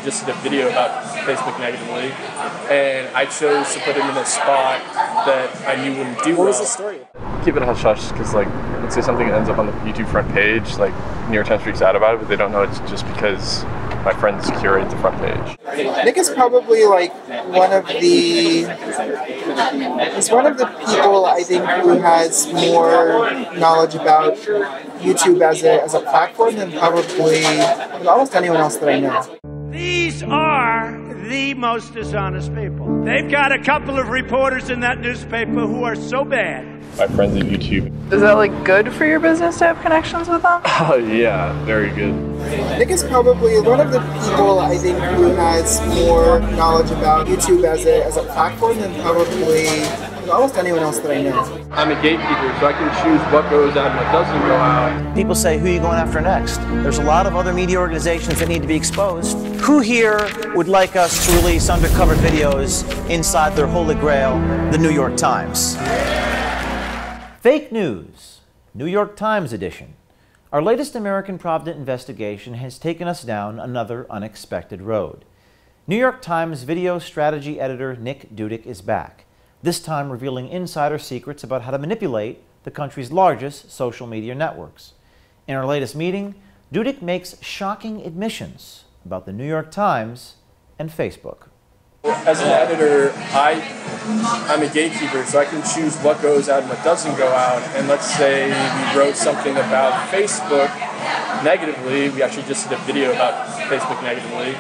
actually just did a video about Facebook negatively, and I chose to put him in a spot that I knew wouldn't do well. What was the story? Keep it hush-hush, because like, let's say something ends up on the YouTube front page, like New York Times freaks out about it, but they don't know it's just because my friends curate the front page. Nick is probably like one of the people I think who has more knowledge about YouTube as a platform than probably almost anyone else that I know. These are the most dishonest people. They've got a couple of reporters in that newspaper who are so bad. My friends at YouTube. Is that like good for your business to have connections with them? Oh yeah, very good. Nick is probably one of the people I think who has more knowledge about YouTube as a platform than probably almost anyone else that I know. I'm a gatekeeper, so I can choose what goes out and what doesn't go out. People say, who are you going after next? There's a lot of other media organizations that need to be exposed. Who here would like us to release undercover videos inside their holy grail, the New York Times? Fake news, New York Times edition. Our latest American Pravda investigation has taken us down another unexpected road. New York Times video strategy editor Nick Dudick is back, this time revealing insider secrets about how to manipulate the country's largest social media networks. In our latest meeting, Dudick makes shocking admissions about the New York Times and Facebook. As an editor, I'm a gatekeeper, so I can choose what goes out and what doesn't go out. And let's say we wrote something about Facebook negatively. We actually just did a video about Facebook negatively,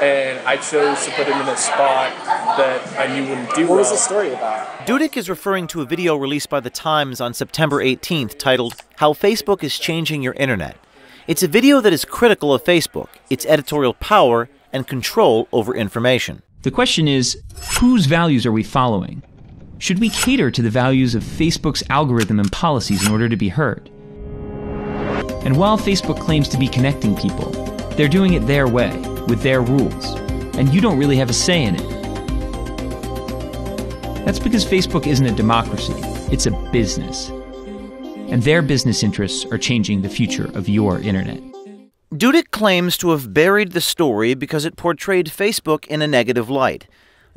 and I chose to put him in a spot that I knew wouldn't do well. What was the story about? Dudick is referring to a video released by The Times on September 18th titled, "How Facebook is Changing Your Internet." It's a video that is critical of Facebook, its editorial power, and control over information. The question is, whose values are we following? Should we cater to the values of Facebook's algorithm and policies in order to be heard? And while Facebook claims to be connecting people, they're doing it their way, with their rules, and you don't really have a say in it. That's because Facebook isn't a democracy, it's a business. And their business interests are changing the future of your internet. Dudick claims to have buried the story because it portrayed Facebook in a negative light.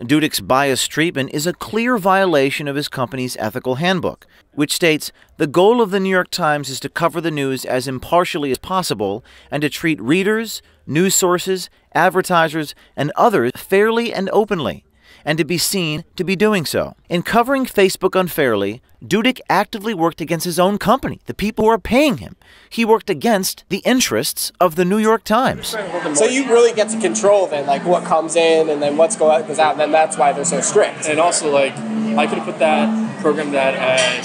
Dudick's biased treatment is a clear violation of his company's ethical handbook, which states, "The goal of the New York Times is to cover the news as impartially as possible and to treat readers, news sources, advertisers, and others fairly and openly, and to be seen to be doing so." In covering Facebook unfairly, Dudick actively worked against his own company, the people who are paying him. He worked against the interests of the New York Times. So you really get to control then, like what comes in and then what's goes out, and then that's why they're so strict. And also, like, I could have put that, programmed that at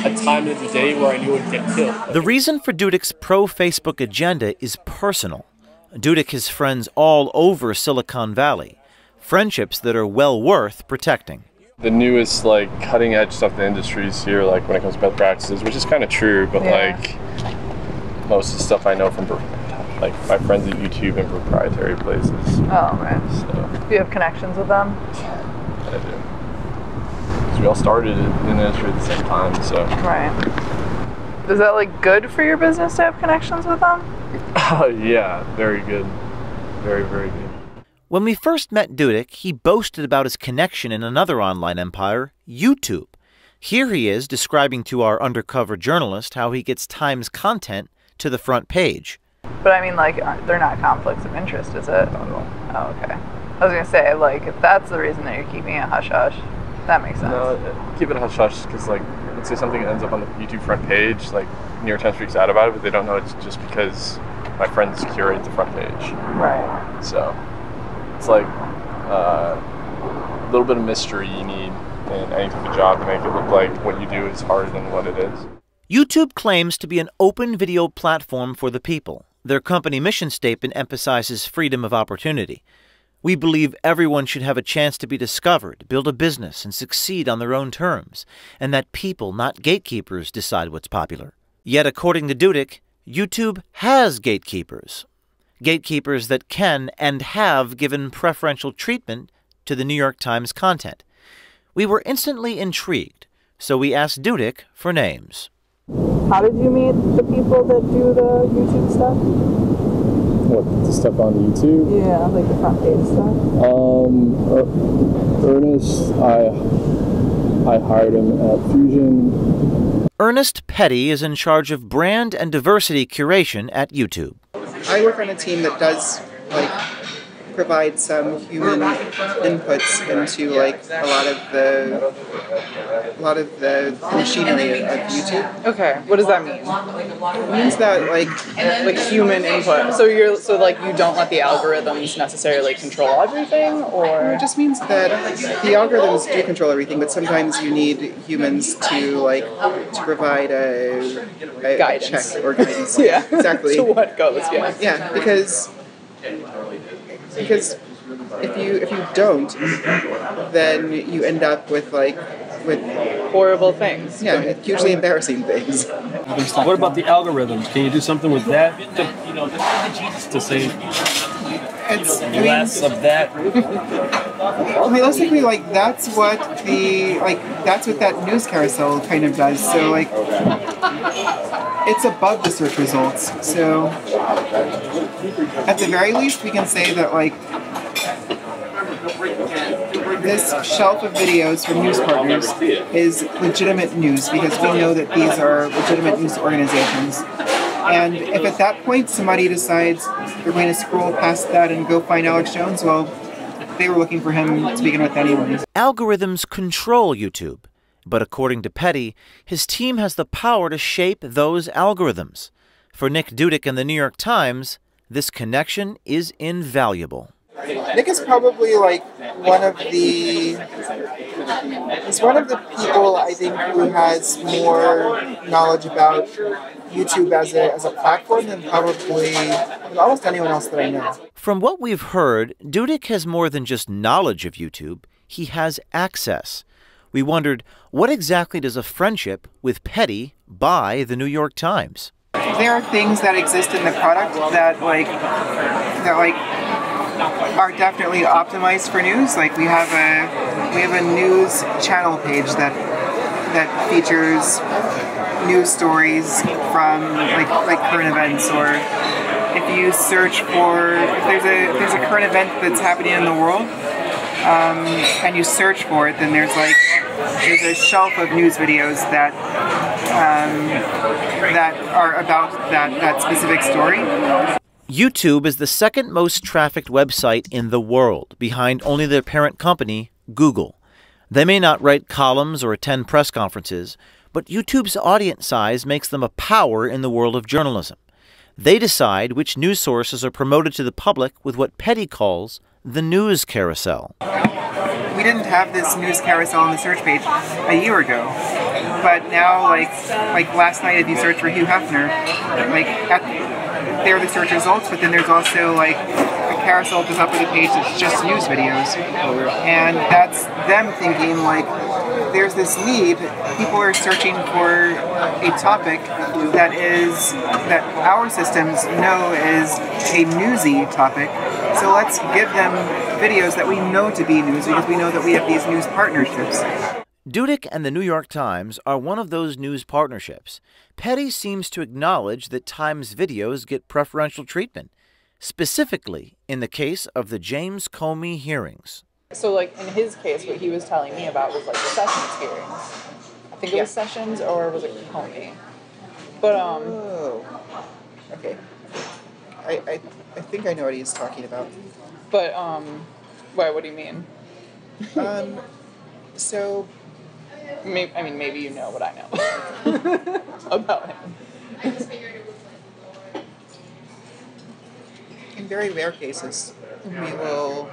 a time of the day where I knew it would get killed. The reason for Dudick's pro-Facebook agenda is personal. Dudick has friends all over Silicon Valley, friendships that are well worth protecting. The newest, like, cutting-edge stuff in the industry is here, like, when it comes to best practices, which is kind of true, but, like, most of the stuff I know from, like, my friends at YouTube and proprietary places. Oh, right. So, Do you have connections with them? I do. Because we all started in the industry at the same time, so. Right. Is that, like, good for your business to have connections with them? Oh, yeah, very good. Very, very good. When we first met Dudick, he boasted about his connection in another online empire, YouTube. Here he is describing to our undercover journalist how he gets Times content to the front page. But I mean, like, they're not conflicts of interest, is it? Not at all. Oh, okay. I was going to say, like, if that's the reason that you're keeping it hush-hush, that makes sense. No, keep it hush-hush, because, like, let's say something ends up on the YouTube front page, like, New York Times freaks out about it, but they don't know it's just because my friends curate the front page. Right. So it's like a little bit of mystery you need in any type of job to make it look like what you do is harder than what it is. YouTube claims to be an open video platform for the people. Their company mission statement emphasizes freedom of opportunity. We believe everyone should have a chance to be discovered, build a business, and succeed on their own terms, and that people, not gatekeepers, decide what's popular. Yet, according to Dudick, YouTube has gatekeepers. Gatekeepers that can and have given preferential treatment to the New York Times content. We were instantly intrigued, so we asked Dudick for names. How did you meet the people that do the YouTube stuff? What, the stuff on YouTube? Yeah, like the front page stuff. Ernest, I hired him at Fusion. Ernest Petty is in charge of brand and diversity curation at YouTube. I work on a team that does provide some human inputs into a lot of the machinery of YouTube. Okay, what does that mean? It means that like human input. So you don't let the algorithms necessarily control everything, or it just means that the algorithms do control everything, but sometimes you need humans to provide a guidance check or guidance. Yeah, exactly. to what goes? Yeah. Yeah, because if you don't, then you end up with horrible things. Yeah, hugely embarrassing things. What about the algorithms? Can you do something with that to say less of that? Realistically, that's what that news carousel kind of does. So it's above the search results. So at the very least, we can say that this shelf of videos from news partners is legitimate news because we know that these are legitimate news organizations. And if at that point somebody decides they're going to scroll past that and go find Alex Jones, well, they were looking for him to begin with anyway. Algorithms control YouTube, but according to Petty, his team has the power to shape those algorithms. For Nick Dudick and the New York Times, this connection is invaluable. Nick is probably one of the people I think who has more knowledge about YouTube as a platform than probably almost anyone else that I know. From what we've heard, Dudick has more than just knowledge of YouTube. He has access. We wondered, what exactly does a friendship with Petty buy the New York Times? There are things that exist in the product that are definitely optimized for news. We have a news channel page that features news stories from current events, or if you search for if there's a current event that's happening in the world, and you search for it, then there's a shelf of news videos that are about that specific story. YouTube is the second most trafficked website in the world, behind only their parent company, Google. They may not write columns or attend press conferences, but YouTube's audience size makes them a power in the world of journalism. They decide which news sources are promoted to the public with what Petty calls the news carousel. We didn't have this news carousel on the search page a year ago, but now, last night, if you search for Hugh Hefner, there are the search results, but then there's also a carousel at the top of the page that's just news videos, and that's them thinking there's this need. People are searching for a topic that our systems know is a newsy topic. So let's give them videos that we know to be news because we know that we have these news partnerships. Dudick and the New York Times are one of those news partnerships. Petty seems to acknowledge that Times videos get preferential treatment, specifically in the case of the James Comey hearings. So, in his case, what he was telling me about was the Sessions hearings. I think it was Sessions, or was it Comey? But Oh. Okay. I think I know what he's talking about. But why? What do you mean? So. Maybe you know what I know about him. In very rare cases, we will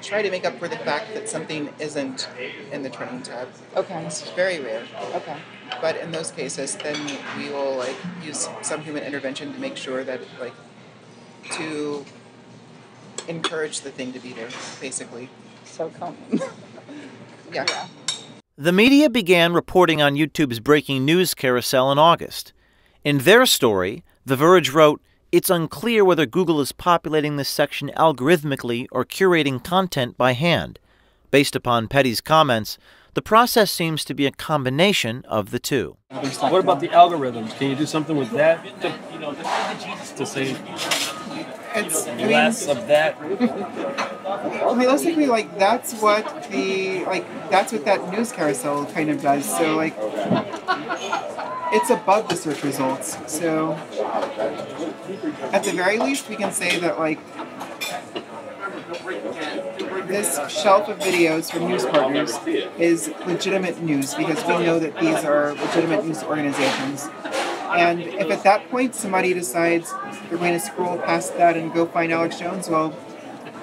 try to make up for the fact that something isn't in the trending tab. Okay. It's very rare. Okay. But in those cases, then we will use some human intervention to make sure that to encourage the thing to be there, basically. So common. Yeah. The media began reporting on YouTube's breaking news carousel in August. In their story, The Verge wrote, "It's unclear whether Google is populating this section algorithmically or curating content by hand." Based upon Petty's comments, the process seems to be a combination of the two. What about the algorithms? Can you do something with that to say it's less of that. Realistically, like that's what that news carousel kind of does. So like, it's above the search results. So at the very least, we can say that like this shelf of videos from news partners is legitimate news because we know that these are legitimate news organizations. And if at that point somebody decides they're going to scroll past that and go find Alex Jones, well,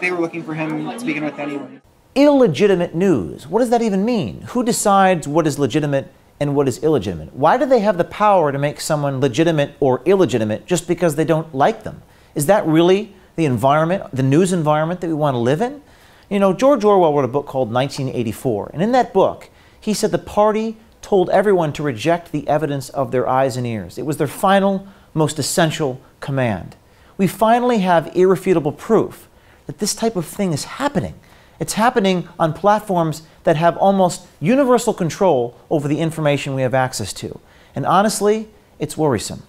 they were looking for him to begin with anyway. Illegitimate news. What does that even mean? Who decides what is legitimate and what is illegitimate? Why do they have the power to make someone legitimate or illegitimate just because they don't like them? Is that really the environment, the news environment that we want to live in? You know, George Orwell wrote a book called 1984, and in that book, he said the party told everyone to reject the evidence of their eyes and ears. It was their final, most essential command. We finally have irrefutable proof that this type of thing is happening. It's happening on platforms that have almost universal control over the information we have access to. And honestly, it's worrisome.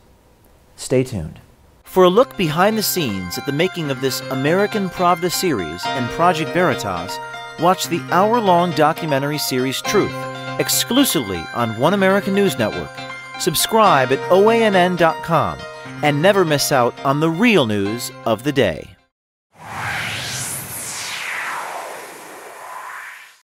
Stay tuned. For a look behind the scenes at the making of this American Pravda series and Project Veritas, watch the hour-long documentary series Truth, exclusively on One American News Network. Subscribe at OANN.com and never miss out on the real news of the day.